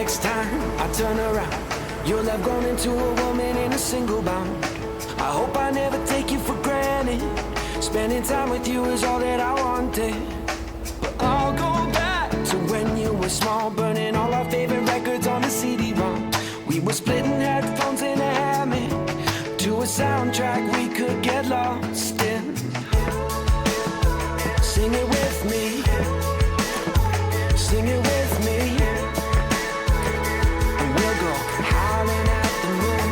next time I turn around, you'll have grown into a woman in a single bound. I hope I never take you for granted. Spending time with you is all that I wanted. But I'll go back to when you were small, burning all our favorite records on the CD-ROM. We were splitting headphones in a hammock to a soundtrack we could get lost in. Sing it with me, sing it with me, and we'll go howling at the moon.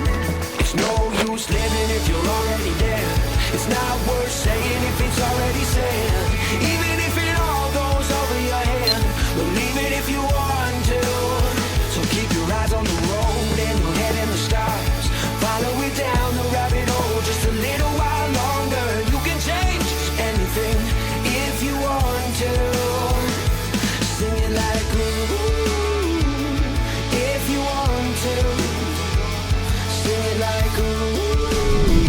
It's no use living if you're already there. It's not worth saying if it's already said. Even if it all goes over your head, believe it if you want to. So keep your eyes on the road and your head in the stars. Follow it down the rabbit hole just a little while longer. You can change anything if you want to. Sing it like ooh, if you want to. Sing it like ooh,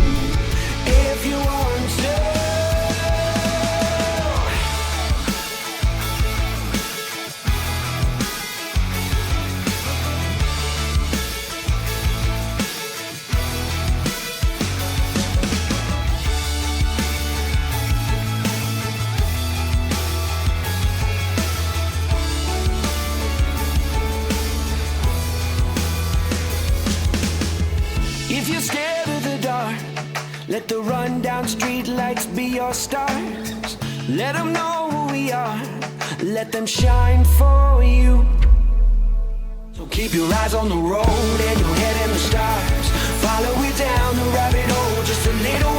if you want to. If you're scared of the dark, let the rundown street lights be your stars. Let them know who we are, let them shine for you. So keep your eyes on the road and your head in the stars. Follow it down the rabbit hole just a little